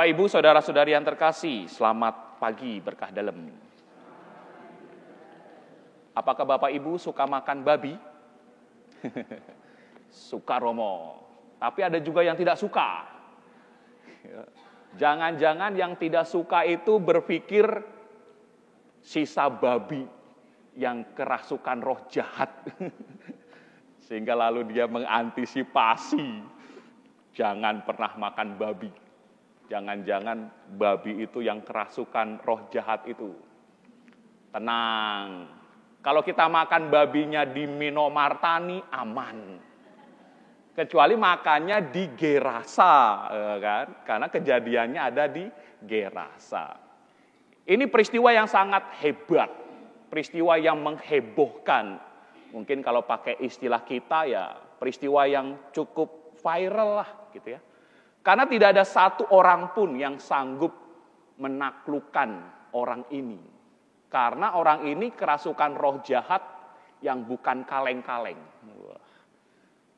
Bapak, Ibu, saudara-saudari yang terkasih, selamat pagi berkah dalam. Apakah Bapak Ibu suka makan babi? Suka Romo. Tapi ada juga yang tidak suka. Jangan-jangan yang tidak suka itu berpikir sisa babi yang kerasukan roh jahat. Sehingga lalu dia mengantisipasi, jangan pernah makan babi. Jangan-jangan babi itu yang kerasukan roh jahat itu. Tenang. Kalau kita makan babinya di Minomartani, aman. Kecuali makannya di Gerasa, kan? Karena kejadiannya ada di Gerasa. Ini peristiwa yang sangat hebat. Peristiwa yang menghebohkan. Mungkin kalau pakai istilah kita ya, peristiwa yang cukup viral lah gitu ya. Karena tidak ada satu orang pun yang sanggup menaklukkan orang ini. Karena orang ini kerasukan roh jahat yang bukan kaleng-kaleng.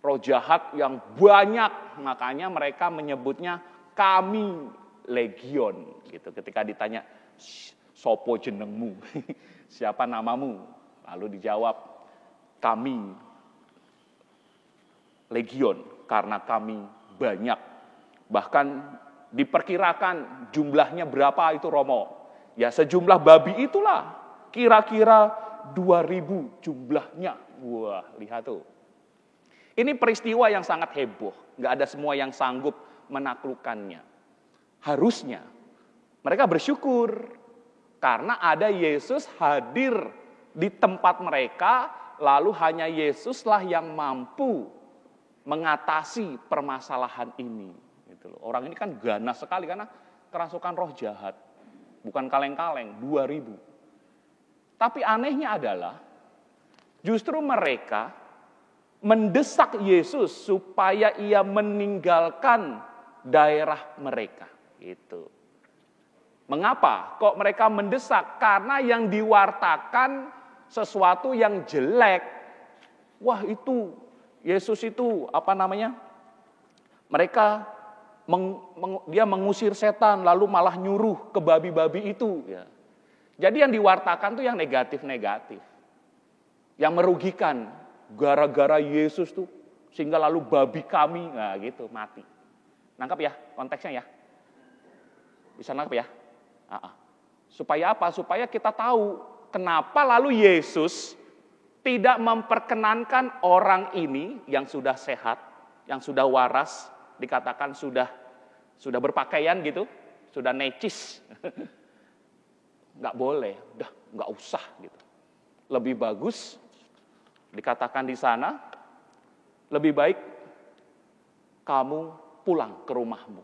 Roh jahat yang banyak, makanya mereka menyebutnya kami legion. Gitu. Ketika ditanya, sopo jenengmu, siapa namamu? Lalu dijawab, kami legion, karena kami banyak. Bahkan diperkirakan jumlahnya berapa itu Romo. Ya sejumlah babi itulah, kira-kira 2.000 jumlahnya. Wah, lihat tuh. Ini peristiwa yang sangat heboh. Nggak ada semua yang sanggup menaklukkannya. Harusnya mereka bersyukur karena ada Yesus hadir di tempat mereka, lalu hanya Yesuslah yang mampu mengatasi permasalahan ini. Gitu loh. Orang ini kan ganas sekali karena kerasukan roh jahat. Bukan kaleng-kaleng, 2.000. Tapi anehnya adalah justru mereka mendesak Yesus supaya ia meninggalkan daerah mereka. Itu. Mengapa? Kok mereka mendesak? Karena yang diwartakan sesuatu yang jelek. Wah itu, Yesus itu mereka dia mengusir setan lalu malah nyuruh ke babi-babi itu. Ya. Jadi yang diwartakan tuh yang negatif-negatif. Yang merugikan. Gara-gara Yesus tuh sehingga lalu babi kami, nah gitu, mati. Nangkap ya konteksnya ya? Bisa nangkap ya? Supaya apa? Supaya kita tahu kenapa lalu Yesus tidak memperkenankan orang ini yang sudah sehat, yang sudah waras, dikatakan sudah berpakaian gitu, sudah necis. Nggak boleh, udah nggak usah gitu. Lebih bagus dikatakan di sana, lebih baik kamu pulang ke rumahmu,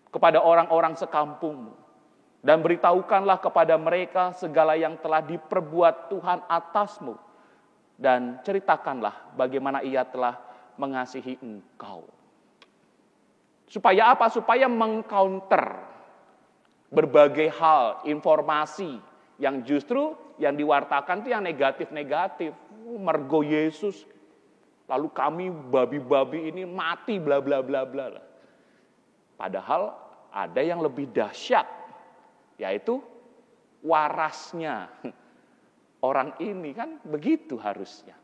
kepada orang-orang sekampungmu, dan beritahukanlah kepada mereka segala yang telah diperbuat Tuhan atasmu, dan ceritakanlah bagaimana ia telah mengasihi engkau. Supaya apa? Supaya mengcounter berbagai hal, informasi yang justru yang diwartakan itu yang negatif-negatif. Mergo Yesus, lalu kami babi-babi ini mati bla bla bla bla. Padahal ada yang lebih dahsyat, yaitu warasnya orang ini kan begitu harusnya.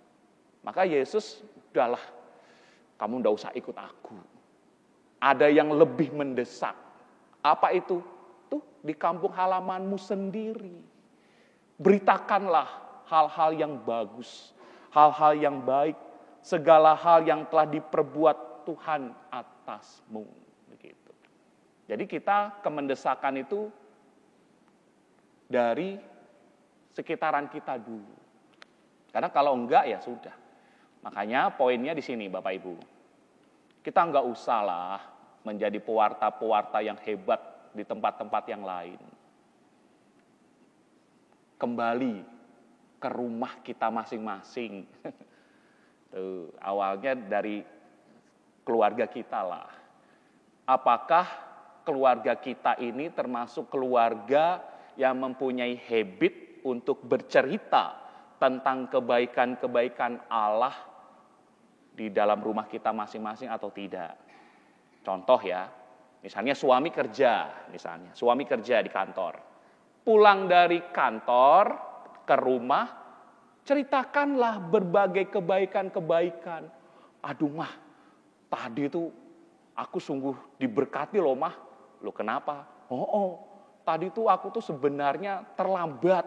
Maka Yesus, udahlah, kamu nggak usah ikut aku. Ada yang lebih mendesak. Apa itu? Tuh di kampung halamanmu sendiri. Beritakanlah hal-hal yang bagus, hal-hal yang baik, segala hal yang telah diperbuat Tuhan atasmu. Begitu. Jadi kita kemendesakan itu dari sekitaran kita dulu. Karena kalau enggak ya sudah. Makanya poinnya di sini Bapak Ibu. Kita enggak usahlah menjadi pewarta-pewarta yang hebat di tempat-tempat yang lain. Kembali ke rumah kita masing-masing. Tuh, awalnya dari keluarga kita lah. Apakah keluarga kita ini termasuk keluarga yang mempunyai habit untuk bercerita tentang kebaikan-kebaikan Allah di dalam rumah kita masing-masing atau tidak? Contoh ya, Misalnya suami kerja di kantor. Pulang dari kantor ke rumah, ceritakanlah berbagai kebaikan-kebaikan. Aduh mah, tadi itu aku sungguh diberkati loh mah. Loh kenapa? Tadi tuh aku tuh sebenarnya terlambat.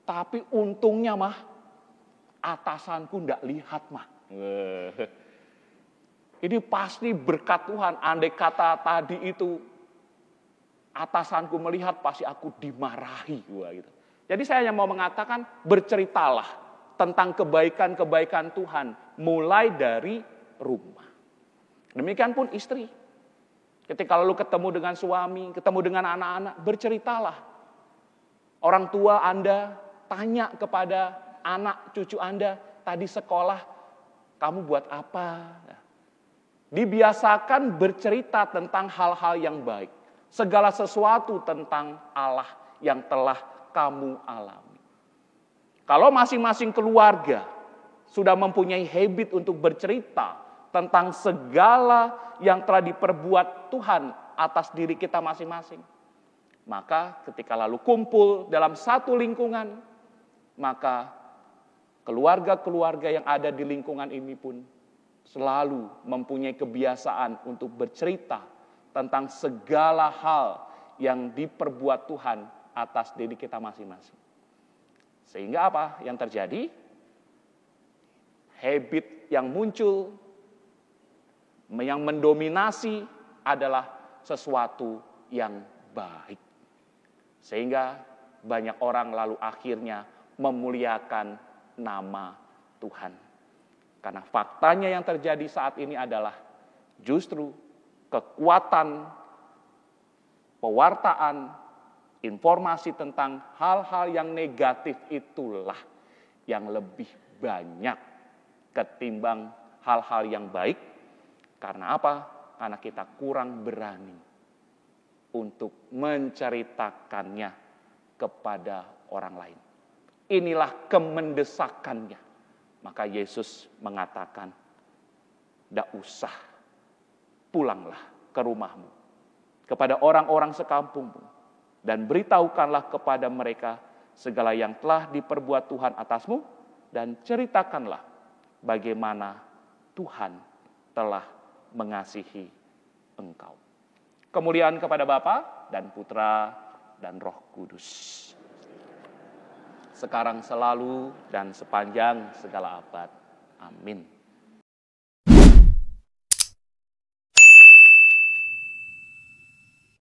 Tapi untungnya mah, atasanku ndak lihat mah. Ini pasti berkat Tuhan. Andai kata tadi itu atasanku melihat, pasti aku dimarahi. Gitu. Jadi saya hanya mau mengatakan, berceritalah tentang kebaikan-kebaikan Tuhan. Mulai dari rumah. Demikian pun istri. Ketika lalu ketemu dengan suami, ketemu dengan anak-anak, berceritalah. Orang tua Anda tanya kepada anak cucu Anda, tadi sekolah kamu buat apa? Dibiasakan bercerita tentang hal-hal yang baik. Segala sesuatu tentang Allah yang telah kamu alami. Kalau masing-masing keluarga sudah mempunyai habit untuk bercerita tentang segala yang telah diperbuat Tuhan atas diri kita masing-masing, maka ketika lalu kumpul dalam satu lingkungan, maka keluarga-keluarga yang ada di lingkungan ini pun selalu mempunyai kebiasaan untuk bercerita tentang segala hal yang diperbuat Tuhan atas diri kita masing-masing. Sehingga apa yang terjadi? Habit yang muncul, yang mendominasi adalah sesuatu yang baik. Sehingga banyak orang lalu akhirnya memuliakan nama Tuhan. Karena faktanya yang terjadi saat ini adalah justru kekuatan pewartaan informasi tentang hal-hal yang negatif itulah yang lebih banyak ketimbang hal-hal yang baik. Karena apa? Karena kita kurang berani untuk menceritakannya kepada orang lain. Inilah kemendesakannya. Maka Yesus mengatakan, "Tidak usah, pulanglah ke rumahmu, kepada orang-orang sekampungmu, dan beritahukanlah kepada mereka segala yang telah diperbuat Tuhan atasmu, dan ceritakanlah bagaimana Tuhan telah mengasihi engkau." Kemuliaan kepada Bapa dan Putra dan Roh Kudus, sekarang selalu dan sepanjang segala abad. Amin.